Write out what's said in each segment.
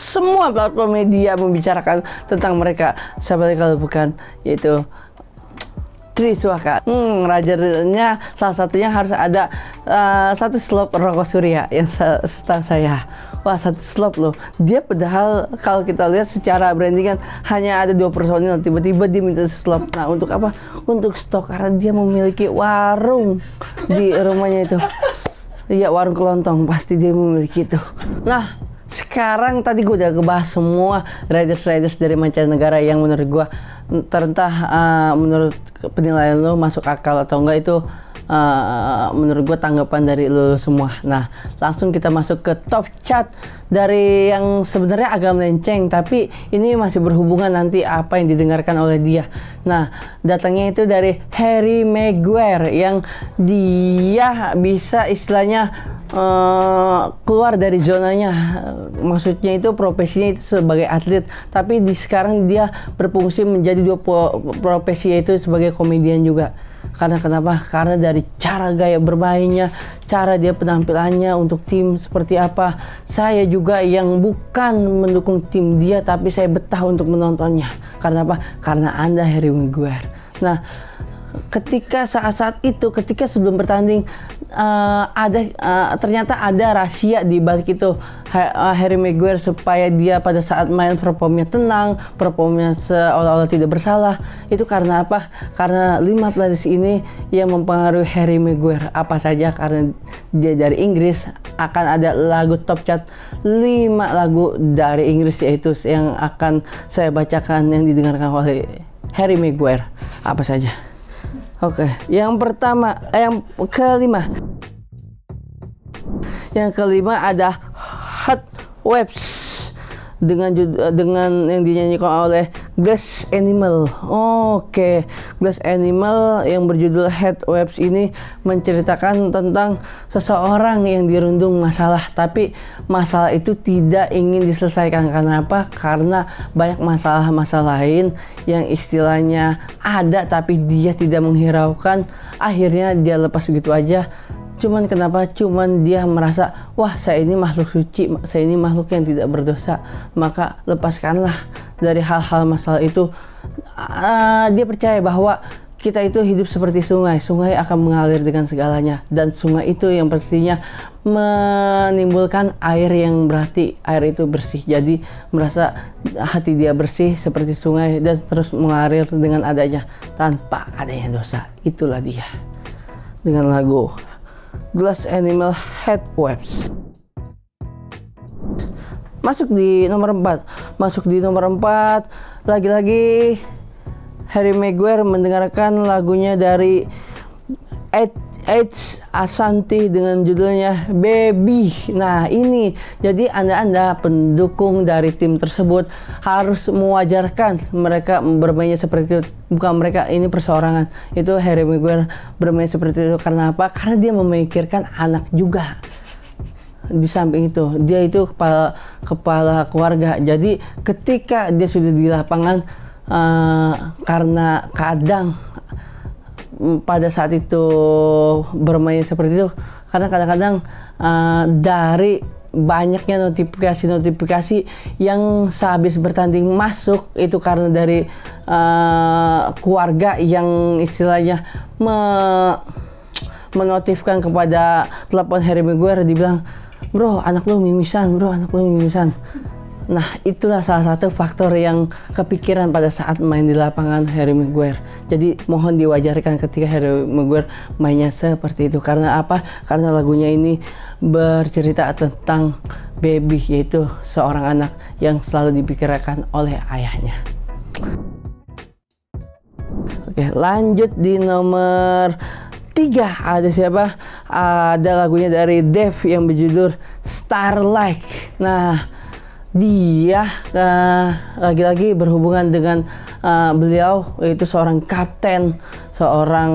semua platform media membicarakan tentang mereka. Siapa lagi kalau bukan yaitu Triswaka. Rajarnya salah satunya harus ada satu slop rokok Surya yang setahu saya. Wah, satu slop loh. Dia padahal kalau kita lihat secara branding kan hanya ada 2 personil, tiba-tiba dia minta slop. Nah, untuk apa? Untuk stok, karena dia memiliki warung di rumahnya itu. Iya, warung kelontong, pasti dia memiliki itu. Nah, sekarang tadi gue udah ngebahas semua riders dari mancanegara yang menurut gue terentah menurut penilaian lo masuk akal atau enggak, itu menurut gue tanggapan dari lo semua. Nah, langsung kita masuk ke top chart dari yang sebenarnya agak melenceng, tapi ini masih berhubungan nanti apa yang didengarkan oleh dia. Nah, datangnya itu dari Harry Maguire yang dia bisa istilahnya keluar dari zonanya. Maksudnya itu profesinya itu sebagai atlet, tapi sekarang dia berfungsi menjadi 2 profesi, yaitu sebagai komedian juga. Karena kenapa? Karena dari cara gaya bermainnya, cara dia penampilannya untuk tim seperti apa. Saya juga yang bukan mendukung tim dia, tapi saya betah untuk menontonnya. Karena apa? Karena Anda Harry Maguire. Nah, ketika saat-saat itu, ketika sebelum bertanding ternyata ada rahasia di balik itu Harry Maguire, supaya dia pada saat main performnya tenang, performnya seolah-olah tidak bersalah. Itu karena apa? Karena 5 playlist ini yang mempengaruhi Harry Maguire. Apa saja? Karena dia dari Inggris, akan ada lagu top chart 5 lagu dari Inggris, yaitu yang akan saya bacakan yang didengarkan oleh Harry Maguire. Apa saja? Oke, yang pertama, yang kelima. Yang kelima ada Hot Waves dengan yang dinyanyikan oleh Glass Animal. Oke, Glass Animal yang berjudul Hot Waves ini menceritakan tentang seseorang yang dirundung masalah, tapi masalah itu tidak ingin diselesaikan. Karena apa? Karena banyak masalah-masalah lain yang istilahnya ada tapi dia tidak menghiraukan. Akhirnya dia lepas begitu aja. Cuman kenapa? Cuman dia merasa, wah, saya ini makhluk suci, saya ini makhluk yang tidak berdosa, maka lepaskanlah dari hal-hal masalah itu. Dia percaya bahwa kita itu hidup seperti sungai. Sungai akan mengalir dengan segalanya, dan sungai itu yang pastinya menimbulkan air yang berarti air itu bersih. Jadi merasa hati dia bersih seperti sungai dan terus mengalir dengan adanya tanpa adanya dosa. Itulah dia dengan lagu Glass Animal Hot Waves. Masuk di nomor 4. Lagi-lagi Harry Maguire mendengarkan lagunya dari Edge Ashanti dengan judulnya Baby. Nah, ini jadi Anda pendukung dari tim tersebut harus mewajarkan mereka bermainnya seperti itu. Bukan mereka ini perseorangan, itu Harry Maguire bermain seperti itu. Karena apa? Karena dia memikirkan anak juga. Di samping itu, dia itu kepala keluarga. Jadi ketika dia sudah di lapangan, karena kadang pada saat itu bermain seperti itu, karena kadang-kadang dari banyaknya notifikasi yang sehabis bertanding masuk, itu karena dari keluarga yang istilahnya menotifkan kepada telepon Harry Maguire, dibilang, bro, anak lu mimisan. Nah, itulah salah satu faktor yang kepikiran pada saat main di lapangan Harry Maguire. Jadi mohon diwajarkan ketika Harry Maguire mainnya seperti itu. Karena apa? Karena lagunya ini bercerita tentang baby, yaitu seorang anak yang selalu dipikirkan oleh ayahnya. Oke, lanjut di nomor 3. Ada siapa? Ada lagunya dari Dev yang berjudul Starlight. Nah, dia lagi-lagi berhubungan dengan beliau, yaitu seorang kapten, seorang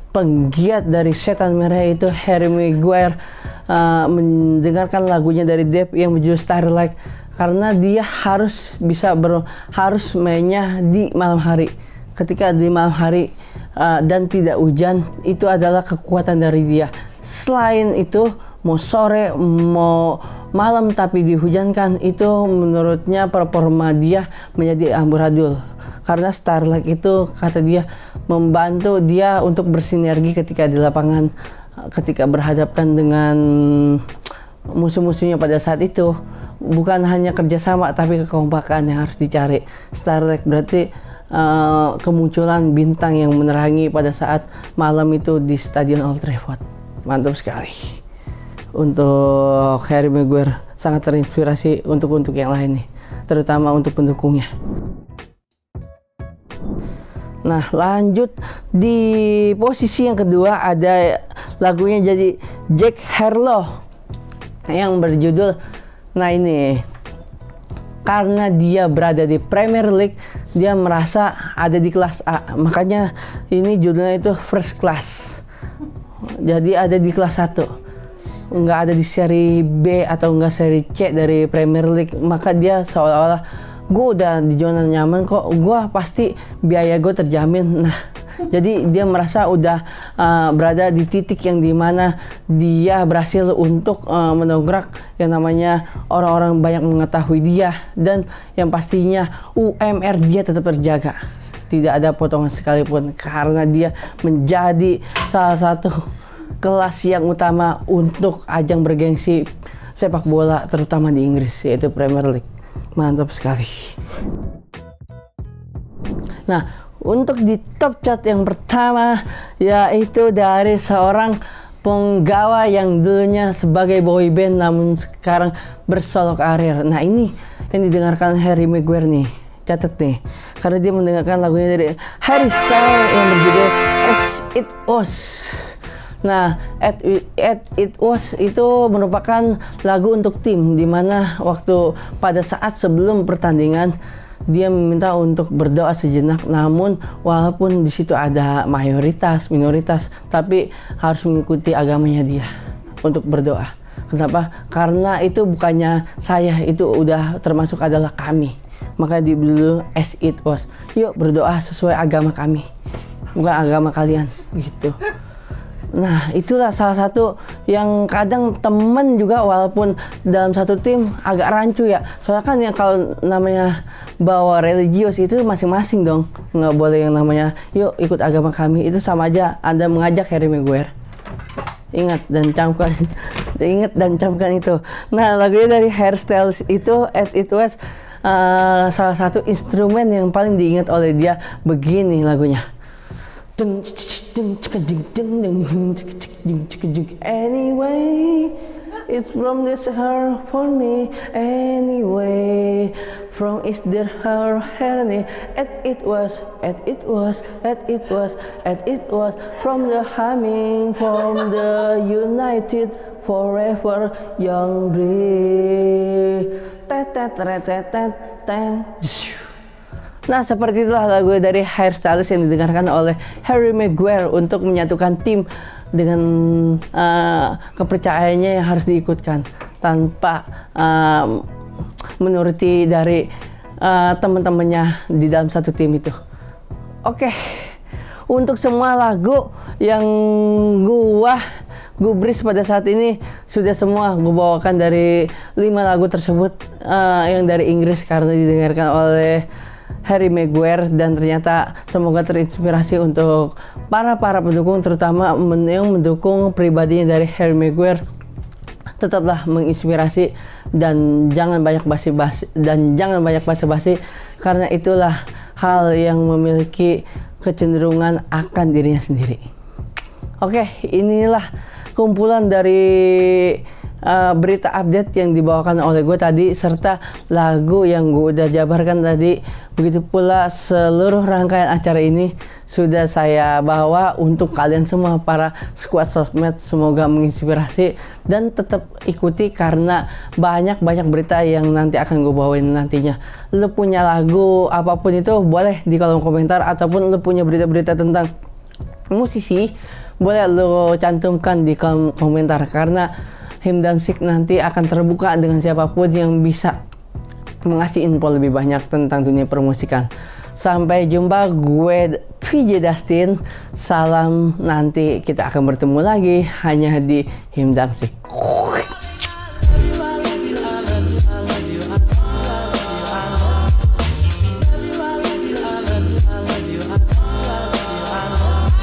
penggiat dari setan merah, itu Harry Maguire mendengarkan lagunya dari Dev yang berjudul Starlight karena dia harus mainnya di malam hari. Ketika di malam hari dan tidak hujan, itu adalah kekuatan dari dia. Selain itu, mau sore, mau malam tapi dihujankan, itu menurutnya performa dia menjadi amburadul. Karena Starlight itu kata dia membantu dia untuk bersinergi ketika di lapangan, ketika berhadapan dengan musuh-musuhnya pada saat itu. Bukan hanya kerjasama tapi kekompakan yang harus dicari. Starlight berarti kemunculan bintang yang menerangi pada saat malam itu di Stadion Old Trafford. Mantap sekali. Untuk Harry Maguire sangat terinspirasi untuk yang lain nih, terutama untuk pendukungnya. Nah, lanjut di posisi yang kedua ada lagunya jadi Jack Harlow yang berjudul, nah ini karena dia berada di Premier League, dia merasa ada di kelas A, makanya ini judulnya itu First Class. Jadi ada di kelas 1, nggak ada di seri B atau nggak seri C dari Premier League. Maka dia seolah-olah, gue udah di zona nyaman kok, gue pasti biaya gue terjamin. Nah, jadi dia merasa udah berada di titik yang dimana dia berhasil untuk mendongkrak yang namanya orang-orang banyak mengetahui dia, dan yang pastinya UMR dia tetap terjaga, tidak ada potongan sekalipun, karena dia menjadi salah satu kelas yang utama untuk ajang bergengsi sepak bola terutama di Inggris, yaitu Premier League. Mantap sekali. Nah, untuk di top chart yang pertama yaitu dari seorang penggawa yang dulunya sebagai boy band namun sekarang bersolo karir. Nah, ini yang didengarkan Harry Maguire nih. Catat nih, karena dia mendengarkan lagunya dari Harry Styles yang berjudul As It Was. Nah, As It Was itu merupakan lagu untuk tim, dimana waktu pada saat sebelum pertandingan dia meminta untuk berdoa sejenak. Namun walaupun di situ ada mayoritas, minoritas, tapi harus mengikuti agamanya dia untuk berdoa. Kenapa? Karena itu bukannya saya, itu udah termasuk adalah kami. Maka dibeli As It Was. Yuk berdoa sesuai agama kami, bukan agama kalian, gitu. Nah, itulah salah satu yang kadang temen juga walaupun dalam satu tim agak rancu ya. Soalnya kan yang kalau namanya bawa religius itu masing-masing dong. Nggak boleh yang namanya yuk ikut agama kami, itu sama aja Anda mengajak Harry Maguire. Ingat dan camkan, ingat dan camkan itu. Nah, lagunya dari Hairstyles itu As It Was, salah satu instrumen yang paling diingat oleh dia. Begini lagunya. Anyway, it's from this her for me. Anyway, from is there her hairney. As it was, as it was, as it was, as it was. From the humming, from the united forever young dream. Nah, seperti itulah lagu dari Hairstyles yang didengarkan oleh Harry Maguire untuk menyatukan tim dengan kepercayaannya yang harus diikutkan tanpa menuruti dari teman-temannya di dalam satu tim itu. Oke, untuk semua lagu yang gua gubris pada saat ini sudah semua gue bawakan dari 5 lagu tersebut yang dari Inggris karena didengarkan oleh Harry Maguire, dan ternyata semoga terinspirasi untuk para pendukung, terutama yang mendukung pribadinya dari Harry Maguire. Tetaplah menginspirasi dan jangan banyak basa-basi karena itulah hal yang memiliki kecenderungan akan dirinya sendiri. Oke, inilah kumpulan dari berita update yang dibawakan oleh gue tadi, serta lagu yang gue udah jabarkan tadi. Begitu pula seluruh rangkaian acara ini sudah saya bawa untuk kalian semua para squad sosmed. Semoga menginspirasi dan tetap ikuti karena banyak berita yang nanti akan gue bawain nantinya. Lu punya lagu apapun itu boleh di kolom komentar, ataupun lu punya berita-berita tentang musisi boleh lu cantumkan di kolom komentar, karena Himdamsik nanti akan terbuka dengan siapapun yang bisa mengasih info lebih banyak tentang dunia permusikan. Sampai jumpa, gue VJ Dustin. Salam, nanti kita akan bertemu lagi hanya di Himdamsik.